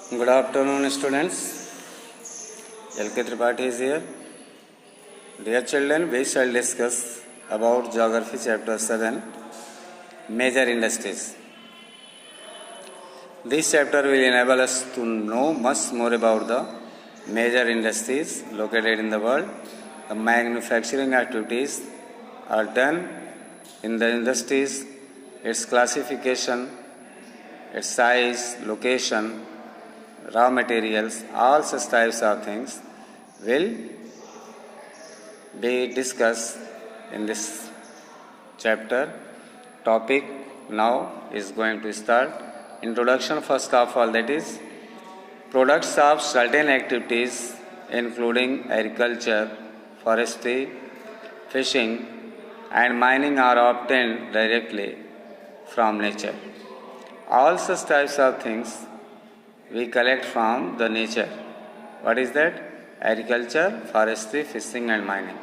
Good afternoon, students. L.K. Tripathi is here. Dear children, we shall discuss about Geography Chapter 7, Major Industries. This chapter will enable us to know much more about the major industries located in the world. The manufacturing activities are done in the industries, its classification, its size, location, raw materials, all such types of things will be discussed in this chapter. Topic now is going to start. Introduction first of all, that is products of certain activities including agriculture, forestry, fishing and mining are obtained directly from nature. All such types of things we collect from the nature. What is that? Agriculture, forestry, fishing and mining.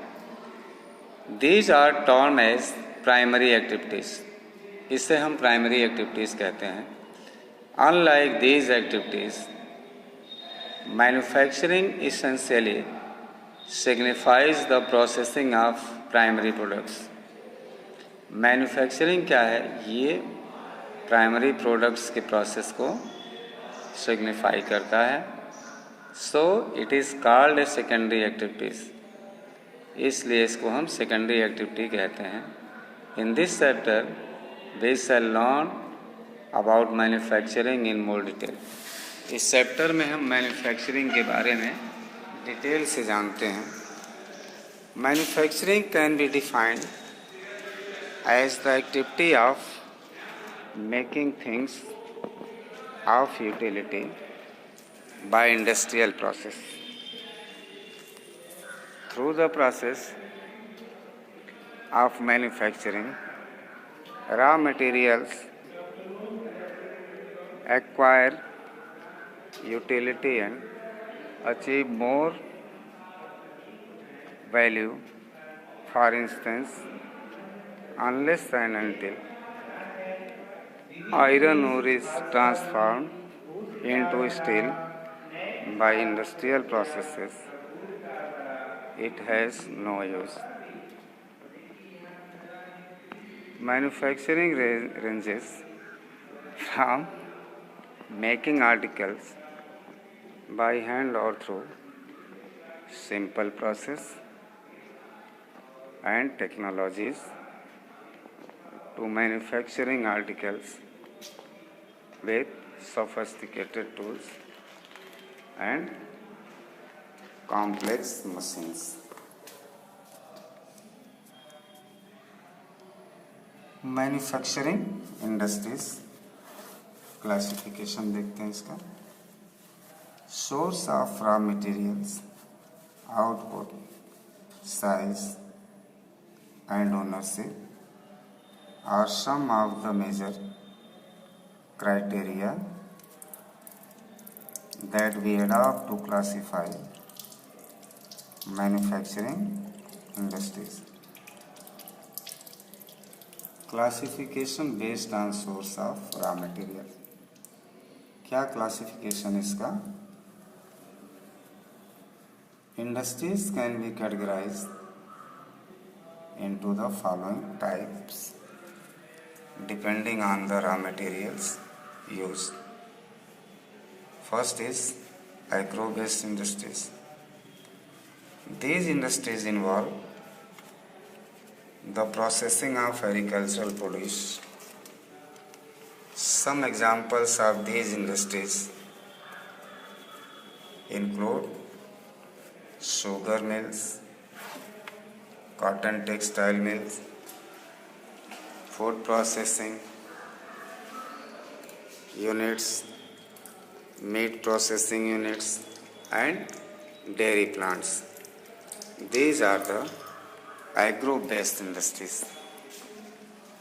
These are termed as primary activities. इसे हम primary activities कहते हैं. Unlike these activities, manufacturing essentially signifies the processing of primary products. Manufacturing क्या है? ये primary products के process को signify करता है. So it is called a secondary activities. इसलिए इसको हम secondary activity कहते हैं. In this chapter we shall learn about manufacturing in more detail. इस चैप्टर में हम मैन्युफैक्चरिंग के बारे में डिटेल से जानते हैं. Manufacturing can be defined as the activity of making things of utility by industrial process. Through the process of manufacturing, raw materials acquire utility and achieve more value. For instance, unless and until iron ore is transformed into steel by industrial processes, it has no use. Manufacturing ranges from making articles by hand or through simple process and technologies to manufacturing articles with sophisticated tools and complex machines. Manufacturing industries classification देखते हैं इसका. Source of raw materials, output, size and ownership are some of the major criteria that we adopt to classify manufacturing industries. Classification based on source of raw material. क्या classification इसका? Industries can be categorized into the following types depending on the raw materials used. First is agro-based industries. These industries involve the processing of agricultural produce. Some examples of these industries include sugar mills, cotton textile mills, food processing units, meat processing units and dairy plants. These are the agro-based industries.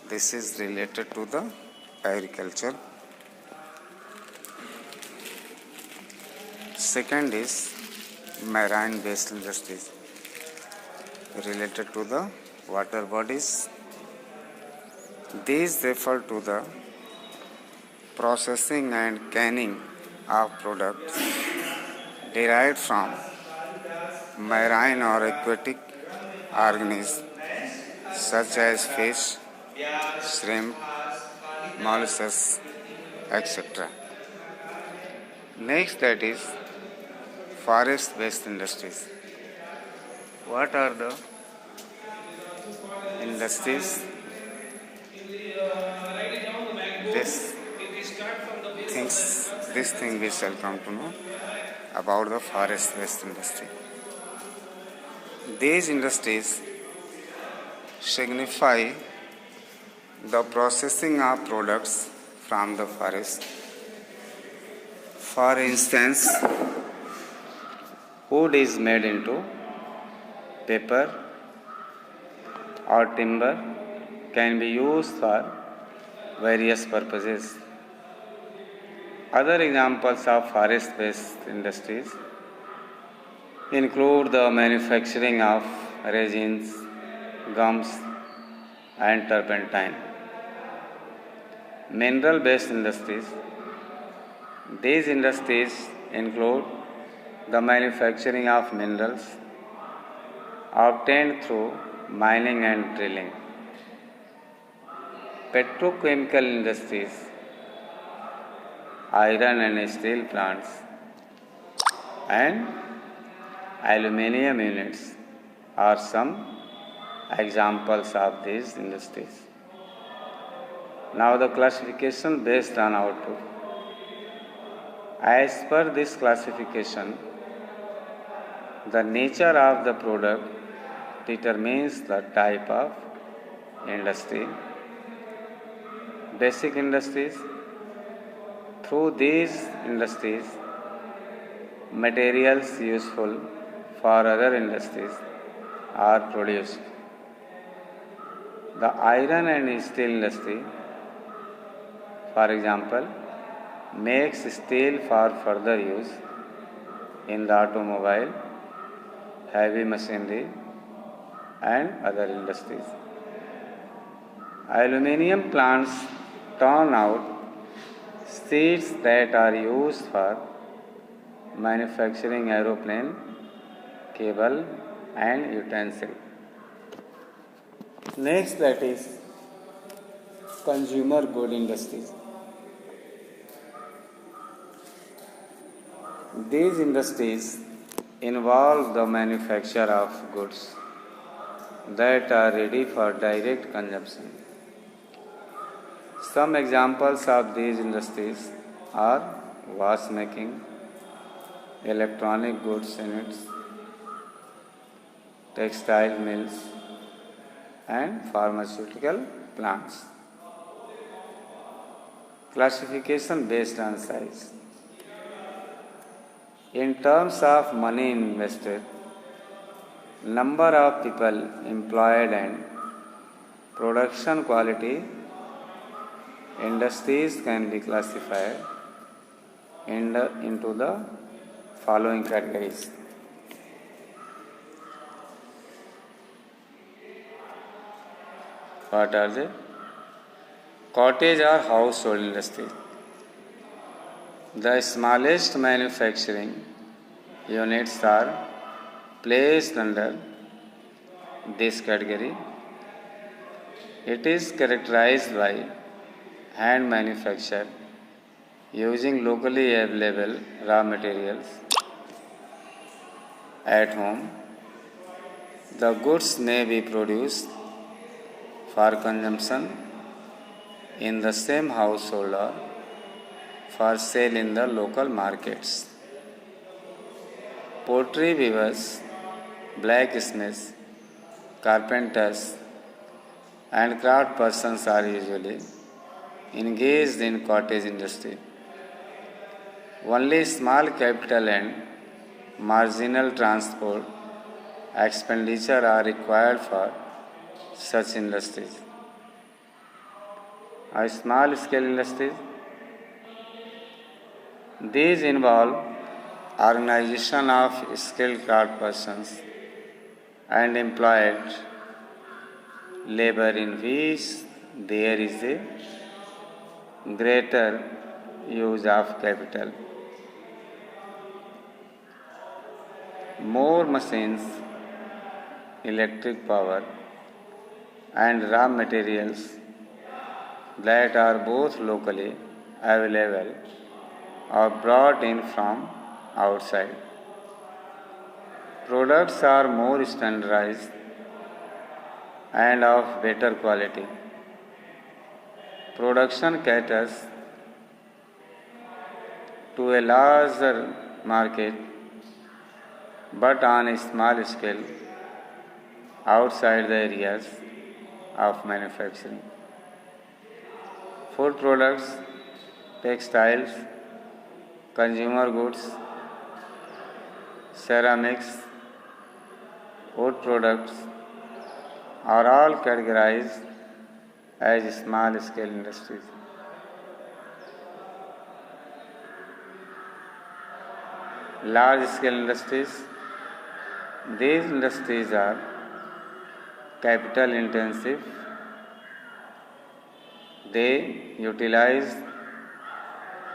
This is related to the agriculture. Second is marine-based industries related to the water bodies. These refer to the processing and canning of products derived from marine or aquatic organisms such as fish, shrimp, mollusks, etc. Next, that is forest-based industries. What are the industries? This this thing we shall come to know about the forest-based industry. These industries signify the processing of products from the forest. For instance, wood is made into paper or timber can be used for various purposes. Other examples of forest-based industries include the manufacturing of resins, gums, and turpentine. Mineral-based industries. These industries include the manufacturing of minerals obtained through mining and drilling. Petrochemical industries, iron and steel plants, and aluminium units are some examples of these industries. Now the classification based on output. As per this classification, the nature of the product determines the type of industry. Basic industries. Through these industries, materials useful for other industries are produced. The iron and steel industry, for example, makes steel for further use in the automobile, heavy machinery, and other industries. Aluminium plants turn out sheets that are used for manufacturing aeroplane, cable, and utensil. Next, that is consumer good industries. These industries involve the manufacture of goods that are ready for direct consumption. Some examples of these industries are watchmaking, electronic goods units, textile mills, and pharmaceutical plants. Classification based on size. In terms of money invested, number of people employed and production quality, industries can be classified into the following categories. What are they? Cottage or household industry. The smallest manufacturing units are placed under this category. It is characterized by hand manufacture using locally available raw materials at home. The goods may be produced for consumption in the same household or for sale in the local markets. Pottery weavers, blacksmiths, carpenters, and craft persons are usually engaged in cottage industry. Only small capital and marginal transport expenditure are required for such industries. A small scale industries. These involve organization of skilled craft persons and employed labor in which there is a greater use of capital more machines, electric power, and raw materials that are both locally available or brought in from outside. Products are more standardized and of better quality. Production caters to a larger market but on a small scale outside the areas of manufacturing. Food products, textiles, consumer goods, ceramics, wood products are all categorized as small scale industries. Large scale industries. These industries are capital intensive. They utilize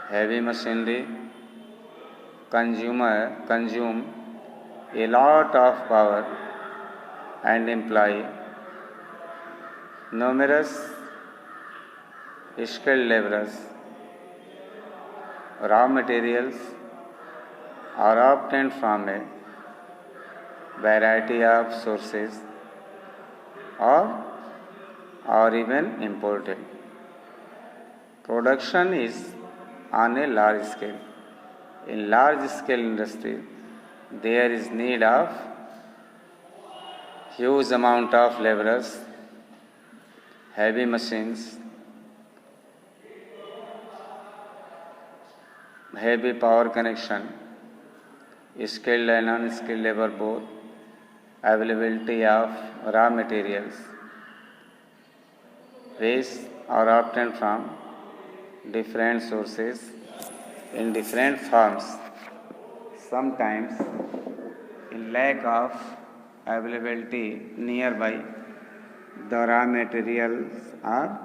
heavy machinery, consume a lot of power, and employ numerous skilled laborers. Raw materials are obtained from a variety of sources or even imported. Production is on a large scale. In large scale industry, there is need of huge amount of laborers, heavy machines, heavy power connection, skilled and unskilled labor both, availability of raw materials, which are obtained from different sources in different forms. Sometimes, in lack of availability nearby, the raw materials are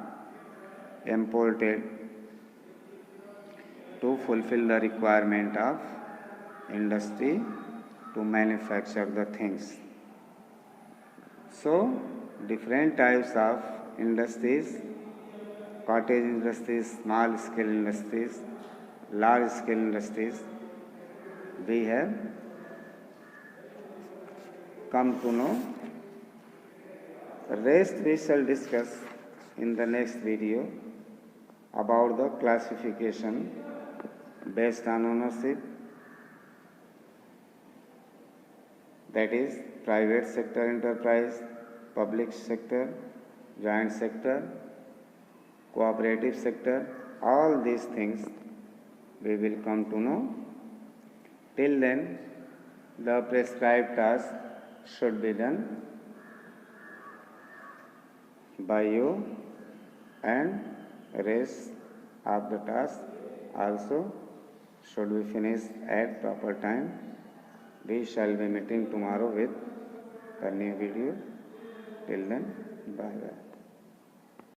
imported to fulfill the requirement of industry to manufacture the things. So, different types of industries, cottage industries, small scale industries, large scale industries, we have come to know. The rest we shall discuss in the next video about the classification based on ownership, that is private sector enterprise, public sector, joint sector, cooperative sector. All these things we will come to know. Till then, the prescribed task should be done by you, and rest of the task also should be finished at proper time. We shall be meeting tomorrow with a new video. Till then, bye bye.